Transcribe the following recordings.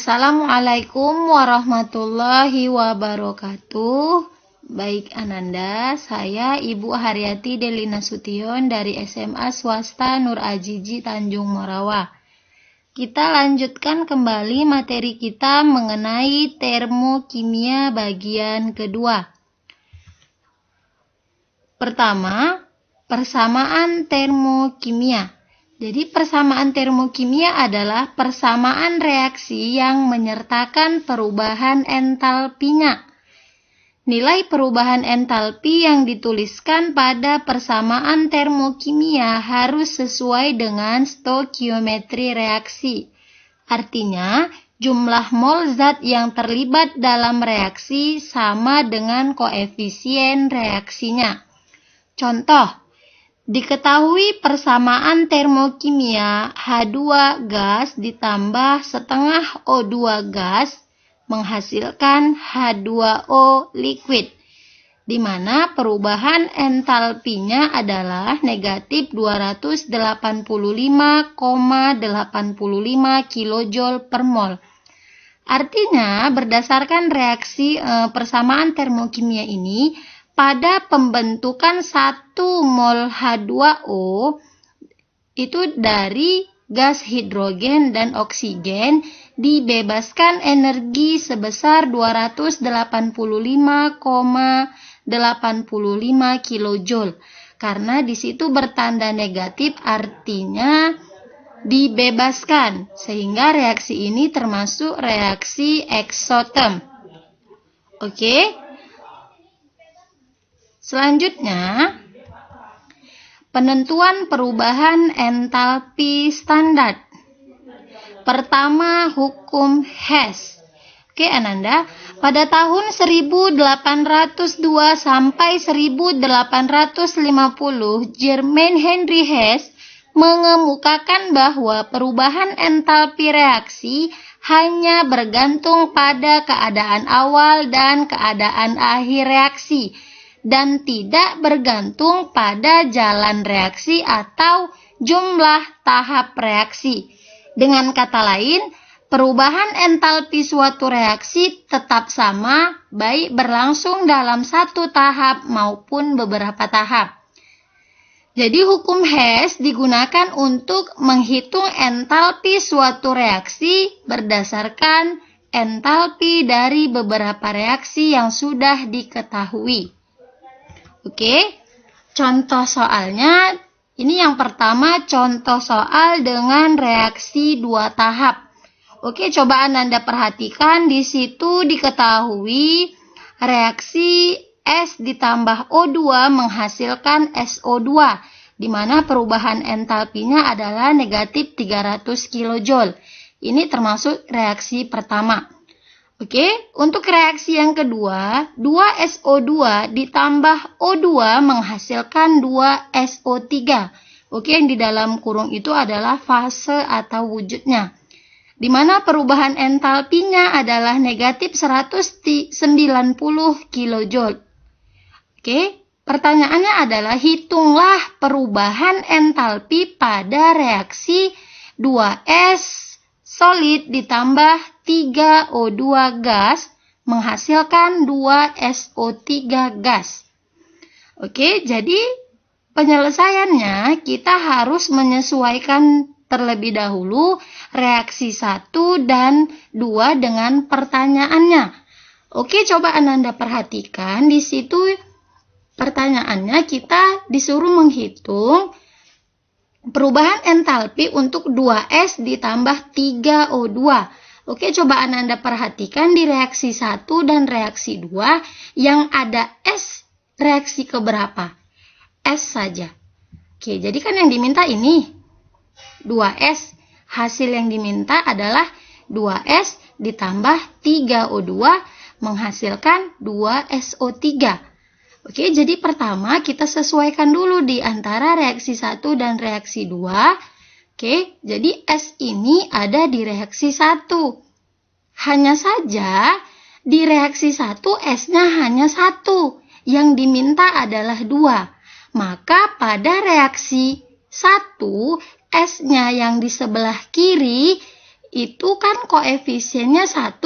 Assalamualaikum warahmatullahi wabarakatuh. Baik Ananda, saya Ibu Haryati Delina Sution dari SMA Swasta Nur Ajiji Tanjung Morawa. Kita lanjutkan kembali materi kita mengenai termokimia bagian kedua. Pertama, persamaan termokimia. Jadi persamaan termokimia adalah persamaan reaksi yang menyertakan perubahan entalpinya. Nilai perubahan entalpi yang dituliskan pada persamaan termokimia harus sesuai dengan stokiometri reaksi. Artinya, jumlah mol zat yang terlibat dalam reaksi sama dengan koefisien reaksinya. Contoh, diketahui persamaan termokimia H2 gas ditambah setengah O2 gas menghasilkan H2O liquid, di mana perubahan entalpinya adalah negatif 285,85 kJ per mol. Artinya, berdasarkan reaksi persamaan termokimia ini, pada pembentukan 1 mol H2O itu dari gas hidrogen dan oksigen dibebaskan energi sebesar 285,85 kJ. Karena di situ bertanda negatif artinya dibebaskan, sehingga reaksi ini termasuk reaksi eksoterm. Oke. Selanjutnya, penentuan perubahan entalpi standar. Pertama, hukum Hess. Oke, Ananda, pada tahun 1802 sampai 1850, Germain Henry Hess mengemukakan bahwa perubahan entalpi reaksi hanya bergantung pada keadaan awal dan keadaan akhir reaksi, dan tidak bergantung pada jalan reaksi atau jumlah tahap reaksi. Dengan kata lain, perubahan entalpi suatu reaksi tetap sama, baik berlangsung dalam satu tahap maupun beberapa tahap. Jadi hukum Hess digunakan untuk menghitung entalpi suatu reaksi berdasarkan entalpi dari beberapa reaksi yang sudah diketahui. Oke, contoh soalnya, ini yang pertama contoh soal dengan reaksi 2 tahap. Oke, coba Anda perhatikan di situ diketahui reaksi S ditambah O2 menghasilkan SO2, di mana perubahan entalpinya adalah negatif 300 kJ. Ini termasuk reaksi pertama. Oke, untuk reaksi yang kedua, 2SO2 ditambah O2 menghasilkan 2SO3. Oke, yang di dalam kurung itu adalah fase atau wujudnya, di mana perubahan entalpinya adalah negatif 190 kJ. Oke, pertanyaannya adalah hitunglah perubahan entalpi pada reaksi 2S solid ditambah 3O2 gas menghasilkan 2SO3 gas. Oke, jadi penyelesaiannya kita harus menyesuaikan terlebih dahulu reaksi 1 dan 2 dengan pertanyaannya. Oke, coba Anda perhatikan di situ pertanyaannya kita disuruh menghitung perubahan entalpi untuk 2S ditambah 3O2. Oke, coba Anda perhatikan di reaksi 1 dan reaksi 2 yang ada S, reaksi keberapa? S saja. Oke, jadi kan yang diminta ini 2S. Hasil yang diminta adalah 2S ditambah 3O2 menghasilkan 2SO3. Oke, jadi pertama kita sesuaikan dulu di antara reaksi 1 dan reaksi 2. Oke, jadi S ini ada di reaksi 1. Hanya saja di reaksi 1 S-nya hanya 1. Yang diminta adalah 2. Maka pada reaksi 1 S-nya yang di sebelah kiri itu kan koefisiennya 1.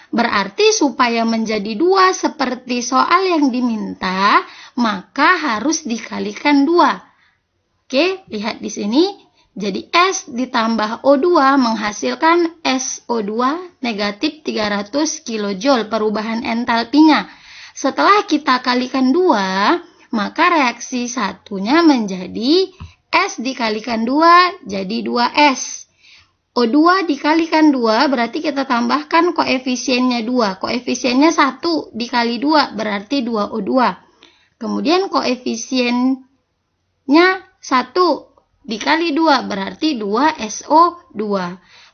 Berarti supaya menjadi 2 seperti soal yang diminta, maka harus dikalikan 2. Oke, lihat di sini. Jadi S ditambah O2 menghasilkan SO2 negatif 300 kJ perubahan entalpinya. Setelah kita kalikan 2, maka reaksi satunya menjadi S dikalikan 2 jadi 2S. O2 dikalikan 2 berarti kita tambahkan koefisiennya 2. Koefisiennya 1 dikali 2 berarti 2O2. Kemudian koefisiennya 1 dikali 2 berarti 2SO2.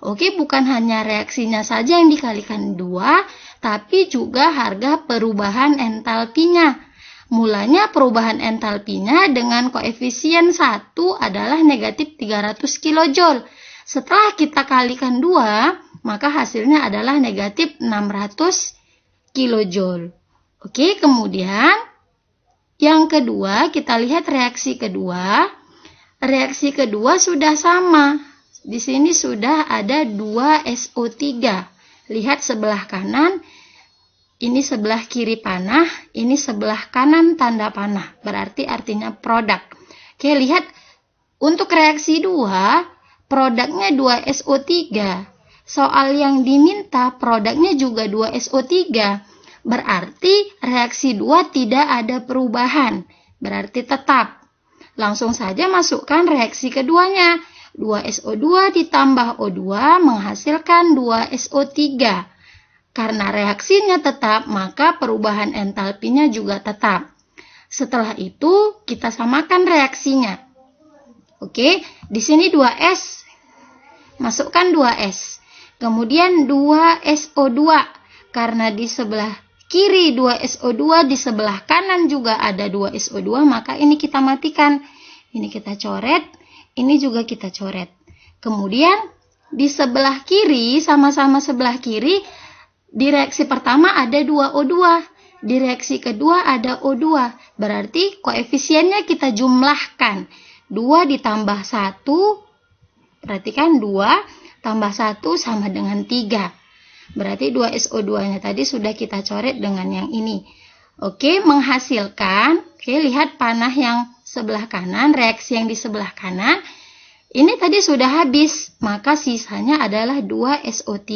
Oke, bukan hanya reaksinya saja yang dikalikan 2, tapi juga harga perubahan entalpinya. Mulanya perubahan entalpinya dengan koefisien 1 adalah negatif 300 kJ. Setelah kita kalikan 2, maka hasilnya adalah negatif 600 kJ. Oke, kemudian yang kedua, kita lihat reaksi kedua. Reaksi kedua sudah sama. Di sini sudah ada 2SO3. Lihat sebelah kanan, ini sebelah kiri panah, ini sebelah kanan tanda panah. Berarti artinya produk. Oke, lihat untuk reaksi 2, produknya 2SO3. Soal yang diminta produknya juga 2SO3. Berarti reaksi 2 tidak ada perubahan. Berarti tetap. Langsung saja masukkan reaksi keduanya. 2SO2 ditambah O2 menghasilkan 2SO3. Karena reaksinya tetap, maka perubahan entalpinya juga tetap. Setelah itu, kita samakan reaksinya. Oke, di sini 2S. Masukkan 2S. Kemudian 2SO2. Karena di sebelah kiri 2SO2, di sebelah kanan juga ada 2SO2, maka ini kita matikan. Ini kita coret, ini juga kita coret. Kemudian di sebelah kiri, sama-sama sebelah kiri, di reaksi pertama ada 2O2, di reaksi kedua ada O2. Berarti koefisiennya kita jumlahkan. 2 ditambah 1, perhatikan 2 tambah 1 sama dengan 3. Berarti 2SO2-nya tadi sudah kita coret dengan yang ini. Oke, menghasilkan. Oke, lihat panah yang sebelah kanan, reaksi yang di sebelah kanan. Ini tadi sudah habis, maka sisanya adalah 2SO3.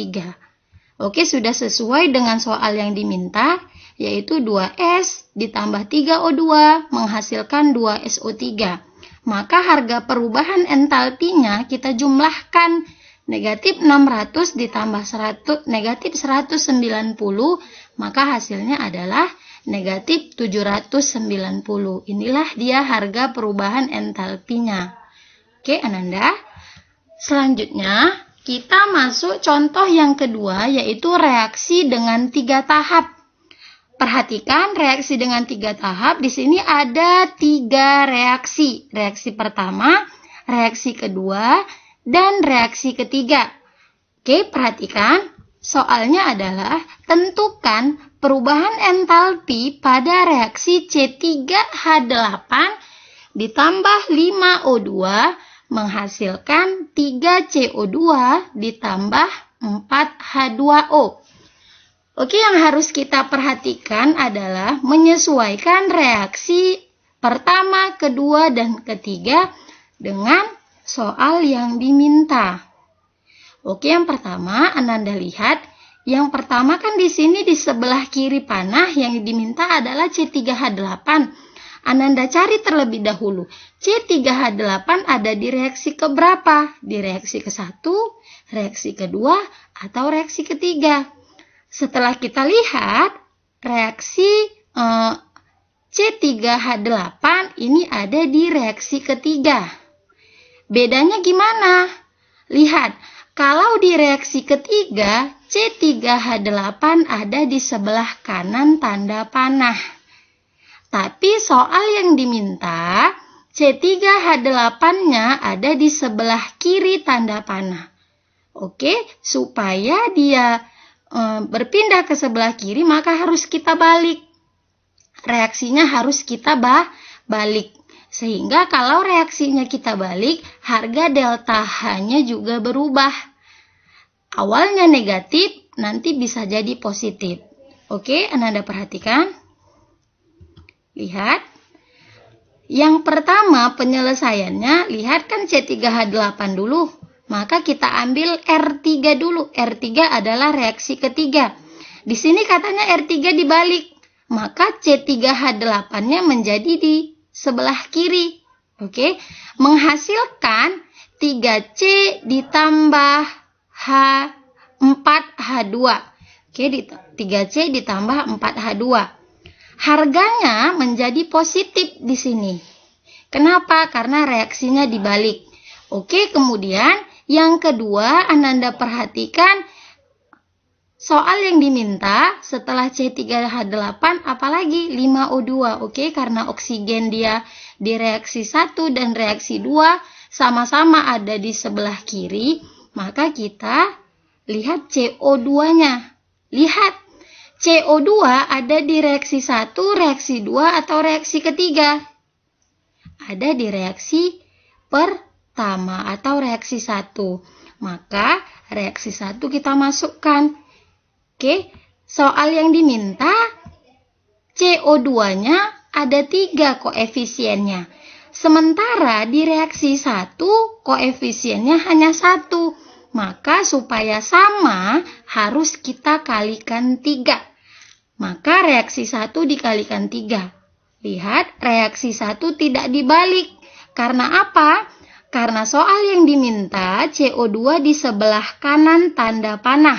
Oke, sudah sesuai dengan soal yang diminta, yaitu 2S ditambah 3O2 menghasilkan 2SO3. Maka harga perubahan entalpinya kita jumlahkan. Negatif 600 ditambah 100, negatif 190, maka hasilnya adalah negatif 790. Inilah dia harga perubahan entalpinya. Oke, Ananda. Selanjutnya, kita masuk contoh yang kedua, yaitu reaksi dengan 3 tahap. Perhatikan reaksi dengan 3 tahap. Di sini ada 3 reaksi. Reaksi pertama, reaksi kedua, dan reaksi ketiga. Oke, perhatikan. Soalnya adalah tentukan perubahan entalpi pada reaksi C3H8 ditambah 5O2 menghasilkan 3CO2 ditambah 4H2O. Oke, yang harus kita perhatikan adalah menyesuaikan reaksi pertama, kedua, dan ketiga dengan soal yang diminta. Oke, yang pertama Ananda lihat, yang pertama kan di sini di sebelah kiri panah yang diminta adalah C3H8. Ananda cari terlebih dahulu. C3H8 ada di reaksi keberapa? Di reaksi ke-1, reaksi kedua, atau reaksi ketiga? Setelah kita lihat reaksi C3H8 ini ada di reaksi ketiga. Bedanya gimana? Lihat, kalau di reaksi ketiga, C3H8 ada di sebelah kanan tanda panah. Tapi soal yang diminta, C3H8-nya ada di sebelah kiri tanda panah. Oke, supaya dia berpindah ke sebelah kiri, maka harus kita balik. Reaksinya harus kita balik. Sehingga kalau reaksinya kita balik, harga delta H-nya juga berubah. awalnya negatif, nanti bisa jadi positif. Oke, Ananda perhatikan. Lihat. Yang pertama penyelesaiannya, lihat kan C3H8 dulu. Maka kita ambil R3 dulu. R3 adalah reaksi ketiga. Di sini katanya R3 dibalik. Maka C3H8-nya menjadi di sebelah kiri. Oke, menghasilkan 3C ditambah H4H2. Oke, 3C ditambah 4H2. Harganya menjadi positif di sini. Kenapa? Karena reaksinya dibalik. Oke, kemudian yang kedua, Ananda perhatikan soal yang diminta setelah C3H8 apalagi 5O2. Oke, karena oksigen dia di reaksi 1 dan reaksi 2 sama-sama ada di sebelah kiri, maka kita lihat CO2-nya. Lihat, CO2 ada di reaksi 1, reaksi 2, atau reaksi ketiga? Ada di reaksi pertama atau reaksi 1. Maka reaksi 1 kita masukkan. Oke, soal yang diminta CO2-nya ada 3 koefisiennya. Sementara di reaksi 1 koefisiennya hanya 1. Maka supaya sama harus kita kalikan 3. Maka reaksi 1 dikalikan 3. Lihat, reaksi 1 tidak dibalik. Karena apa? Karena soal yang diminta CO2 di sebelah kanan tanda panah.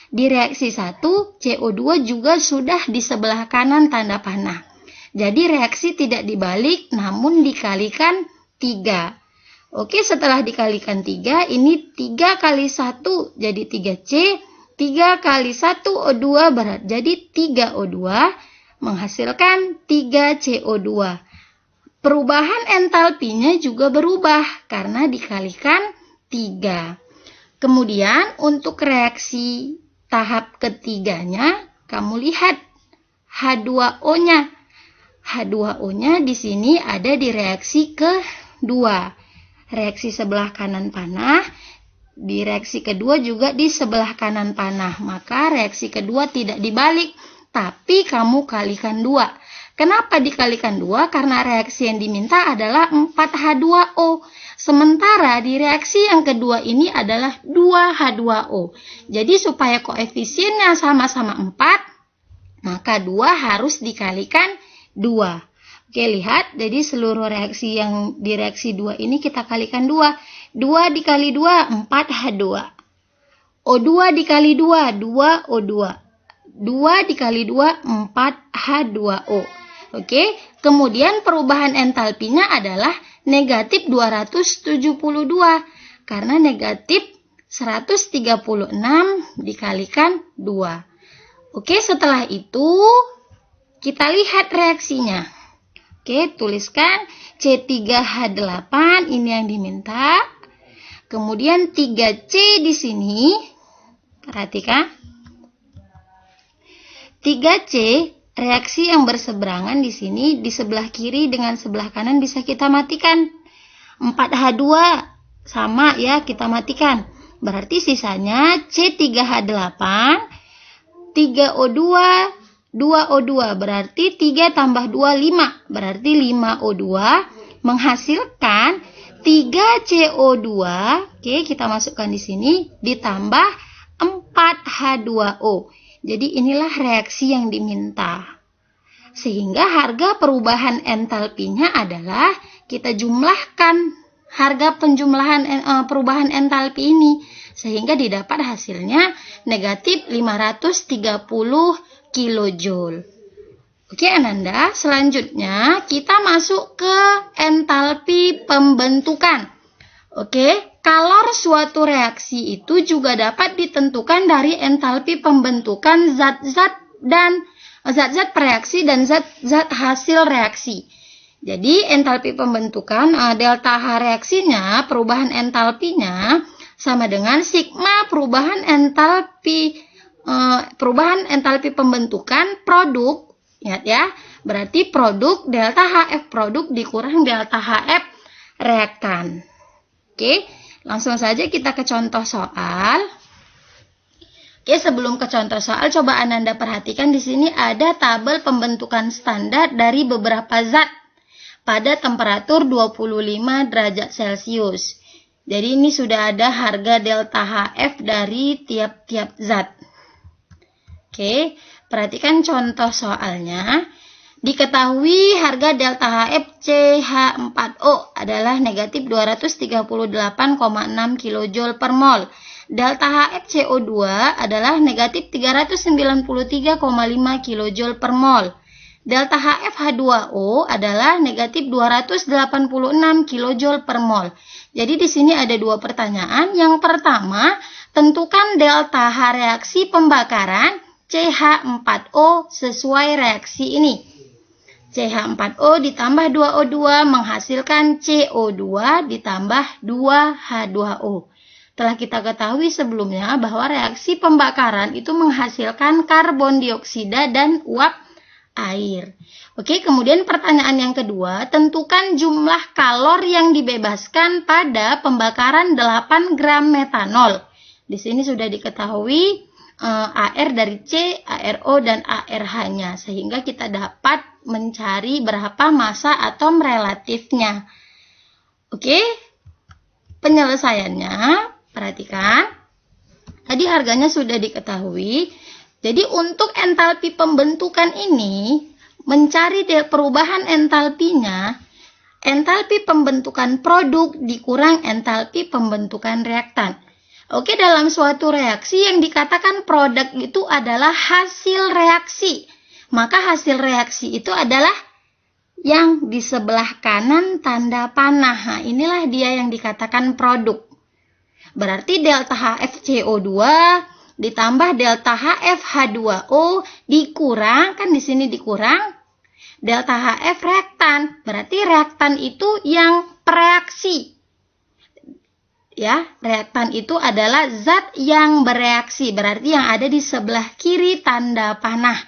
Di reaksi 1, CO2 juga sudah di sebelah kanan tanda panah. Jadi reaksi tidak dibalik namun dikalikan 3. Oke, setelah dikalikan 3, ini 3 kali 1 jadi 3C. 3 kali 1 O2 berat jadi 3O2 menghasilkan 3CO2. Perubahan entalpinya juga berubah karena dikalikan 3. Kemudian untuk reaksi tahap ketiganya, kamu lihat H2O-nya. H2O-nya di sini ada di reaksi kedua. Reaksi sebelah kanan panah, di reaksi kedua juga di sebelah kanan panah. Maka reaksi kedua tidak dibalik, tapi kamu kalikan 2. Kenapa dikalikan 2? Karena reaksi yang diminta adalah 4H2O. Sementara di reaksi yang kedua ini adalah 2H2O. Jadi supaya koefisiennya sama-sama 4, maka 2 harus dikalikan 2. Oke, lihat, jadi seluruh reaksi yang di reaksi 2 ini kita kalikan 2. 2 dikali 2, 4H2. O2 dikali 2, 2O2. 2 dikali 2, 4H2O. Oke, kemudian perubahan entalpinya adalah negatif 272. Karena negatif 136 dikalikan 2. Oke, setelah itu kita lihat reaksinya. Oke, tuliskan C3H8 ini yang diminta. Kemudian 3C di sini. Perhatikan. 3C reaksi yang berseberangan di sini di sebelah kiri dengan sebelah kanan bisa kita matikan. 4H2 sama ya, kita matikan. Berarti sisanya C3H8 3O2 2O2 berarti 3 tambah 2, 5. Berarti 5O2 menghasilkan 3CO2. Oke, kita masukkan di sini ditambah 4H2O. Jadi inilah reaksi yang diminta. Sehingga harga perubahan entalpinya adalah kita jumlahkan harga penjumlahan perubahan entalpi ini. Sehingga didapat hasilnya negatif 530 kilojoule. Oke Ananda, selanjutnya kita masuk ke entalpi pembentukan. Oke, kalor suatu reaksi itu juga dapat ditentukan dari entalpi pembentukan zat-zat dan zat-zat reaksi dan zat-zat hasil reaksi. Jadi entalpi pembentukan delta H reaksinya, perubahan entalpinya sama dengan sigma perubahan entalpi pembentukan produk, ya, berarti produk delta HF produk dikurang delta HF reaktan. Oke, langsung saja kita ke contoh soal. Oke, sebelum ke contoh soal, coba Ananda perhatikan di sini ada tabel pembentukan standar dari beberapa zat pada temperatur 25 derajat Celcius. Jadi ini sudah ada harga delta HF dari tiap-tiap zat. Oke, perhatikan contoh soalnya. Diketahui harga delta HF CH4O adalah negatif 238,6 kJ per mol. Delta HF CO2 adalah negatif 393,5 kJ per mol. Delta HF H2O adalah negatif 286 kJ per mol. Jadi di sini ada dua pertanyaan. Yang pertama, tentukan delta H reaksi pembakaran CH4O sesuai reaksi ini. CH4O ditambah 2O2 menghasilkan CO2 ditambah 2H2O. Telah kita ketahui sebelumnya bahwa reaksi pembakaran itu menghasilkan karbon dioksida dan uap air. Oke, kemudian pertanyaan yang kedua, tentukan jumlah kalor yang dibebaskan pada pembakaran 8 gram metanol. Di sini sudah diketahui AR dari C, ARO, dan ARH-nya. Sehingga kita dapat mencari berapa massa atom relatifnya. Oke, penyelesaiannya, perhatikan. Tadi harganya sudah diketahui. Jadi untuk entalpi pembentukan ini, mencari perubahan entalpinya, entalpi pembentukan produk dikurang entalpi pembentukan reaktan. Oke, dalam suatu reaksi yang dikatakan produk itu adalah hasil reaksi. Maka hasil reaksi itu adalah yang di sebelah kanan tanda panah. Nah, inilah dia yang dikatakan produk. Berarti delta HFCO2 ditambah delta HFH2O dikurang, kan di sini dikurang, delta HF reaktan. Berarti reaktan itu yang bereaksi. Ya, reaktan itu adalah zat yang bereaksi, berarti yang ada di sebelah kiri tanda panah.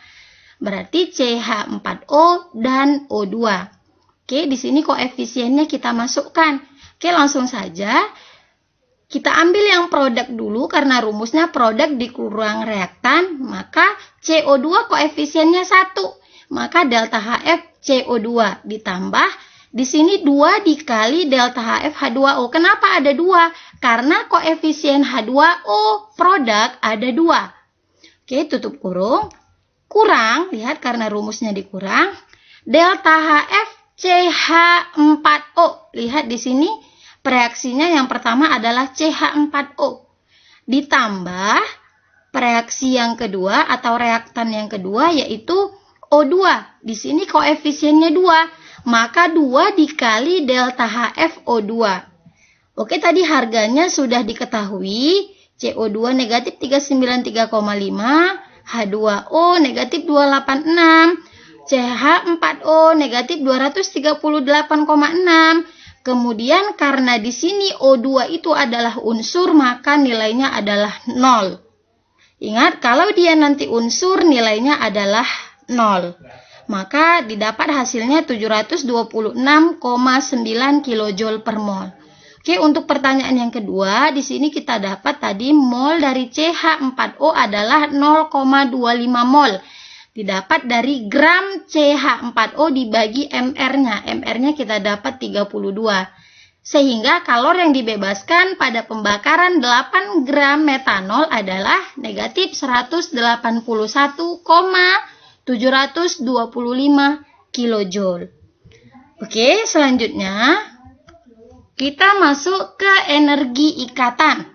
Berarti CH4O dan O2. Oke, di sini koefisiennya kita masukkan. Oke, langsung saja kita ambil yang produk dulu karena rumusnya produk dikurang reaktan, maka CO2 koefisiennya 1. Maka delta HF CO2 ditambah di sini 2 dikali delta HF H2O. Kenapa ada 2? Karena koefisien H2O produk ada 2. Oke, tutup kurung. Kurang, lihat karena rumusnya dikurang. Delta HF CH4O. Lihat di sini reaksinya yang pertama adalah CH4O. Ditambah reaksi yang kedua atau reaktan yang kedua yaitu O2. Di sini koefisiennya 2. Maka 2 dikali delta HFO2. Oke, tadi harganya sudah diketahui. CO2 negatif 393,5, H2O negatif 286, CH4O negatif 238,6. Kemudian karena di sini O2 itu adalah unsur, maka nilainya adalah 0. Ingat, kalau dia nanti unsur, nilainya adalah 0. Maka didapat hasilnya 726,9 kJ per mol. Oke, untuk pertanyaan yang kedua, di sini kita dapat tadi mol dari CH4O adalah 0,25 mol. Didapat dari gram CH4O dibagi MR-nya. MR-nya kita dapat 32. Sehingga kalor yang dibebaskan pada pembakaran 8 gram metanol adalah negatif 181,725 kJ. Oke, selanjutnya kita masuk ke energi ikatan.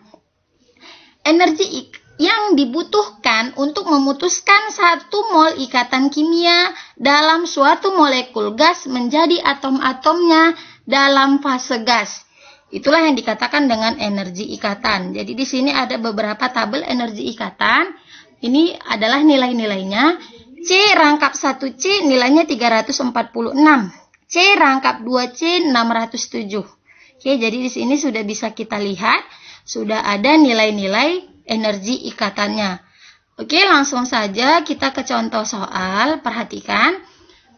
Energi yang dibutuhkan untuk memutuskan 1 mol ikatan kimia dalam suatu molekul gas menjadi atom-atomnya dalam fase gas. Itulah yang dikatakan dengan energi ikatan. Jadi di sini ada beberapa tabel energi ikatan. Ini adalah nilai-nilainya. C rangkap 1C nilainya 346. C rangkap 2C 607. Oke, jadi di sini sudah bisa kita lihat sudah ada nilai-nilai energi ikatannya. Oke, langsung saja kita ke contoh soal. Perhatikan.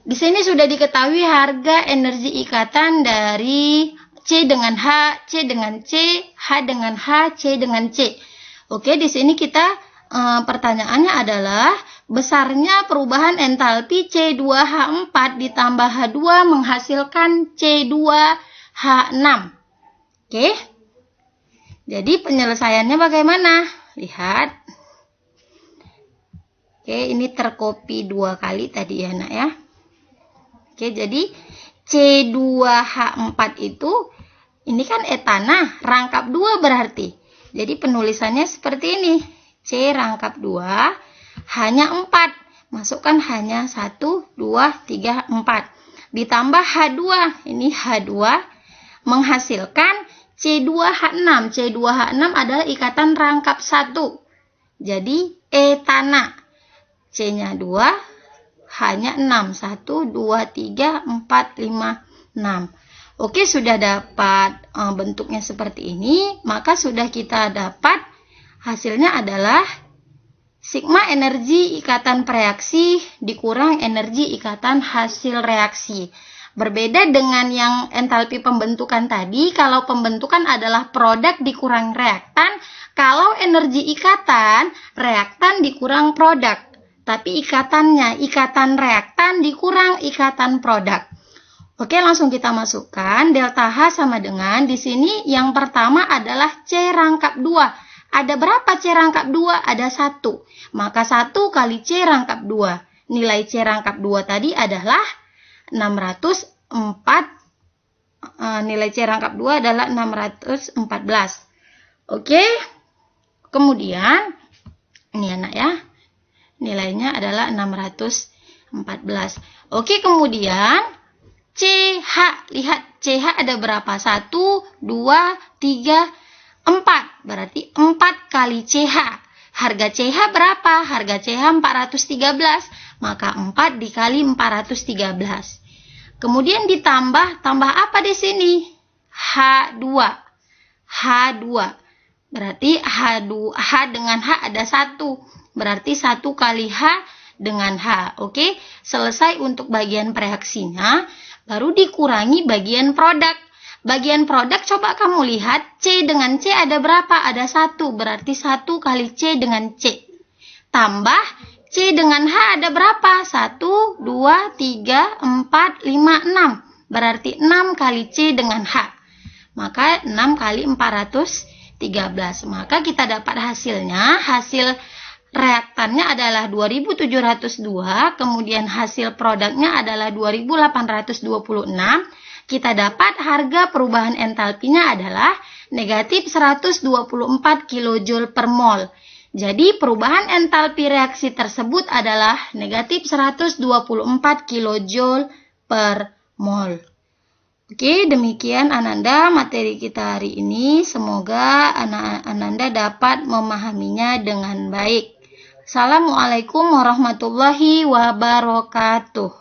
Di sini sudah diketahui harga energi ikatan dari C dengan H, C dengan C, H dengan H, C dengan C. Oke, di sini kita pertanyaannya adalah besarnya perubahan entalpi C2H4 ditambah H2 menghasilkan C2H6. Oke. Jadi penyelesaiannya bagaimana? Lihat. Oke, ini terkopi 2 kali tadi ya, Nak ya. Oke, jadi C2H4 itu ini kan etana, rangkap 2 berarti. Jadi penulisannya seperti ini. C rangkap 2, hanya 4. Masukkan hanya 1, 2, 3, 4. Ditambah H2. Ini H2 menghasilkan C2H6. C2H6 adalah ikatan rangkap 1. Jadi etana. C-nya 2. Hanya 6. 1, 2, 3, 4, 5, 6. Oke, sudah dapat bentuknya seperti ini. Maka sudah kita dapat hasilnya adalah sigma energi ikatan preaksi dikurang energi ikatan hasil reaksi. Berbeda dengan yang entalpi pembentukan tadi. Kalau pembentukan adalah produk dikurang reaktan. Kalau energi ikatan, reaktan dikurang produk. Tapi ikatannya, ikatan reaktan dikurang ikatan produk. Oke, langsung kita masukkan. Delta H sama dengan, di sini yang pertama adalah C rangkap 2. Ada berapa C rangkap 2? Ada 1. Maka 1 kali C rangkap 2. Nilai C rangkap 2 tadi adalah 604. Nilai C rangkap 2 adalah 614. Oke. Kemudian, ini anak ya. Nilainya adalah 614. Oke, kemudian CH. Lihat, CH ada berapa? 1, 2, 3, 4. Berarti 4 kali CH. Harga CH berapa? Harga CH 413. Maka 4 dikali 413. Kemudian tambah apa di sini? H2. H2. Berarti H dengan H ada 1. Berarti 1 kali H dengan H. Oke, selesai untuk bagian preaksinya. Baru dikurangi bagian produk. Bagian produk coba kamu lihat. C dengan C ada berapa? Ada 1. Berarti 1 kali C dengan C. Tambah C dengan H ada berapa? 1, 2, 3, 4, 5, 6. Berarti 6 kali C dengan H. Maka 6 kali 413. Maka kita dapat hasilnya. Hasil reaktannya adalah 2702, kemudian hasil produknya adalah 2826. Kita dapat harga perubahan entalpinya adalah negatif 124 kJ per mol. Jadi perubahan entalpi reaksi tersebut adalah negatif 124 kJ per mol. Oke, demikian Ananda materi kita hari ini. Semoga Ananda dapat memahaminya dengan baik. Assalamualaikum warahmatullahi wabarakatuh.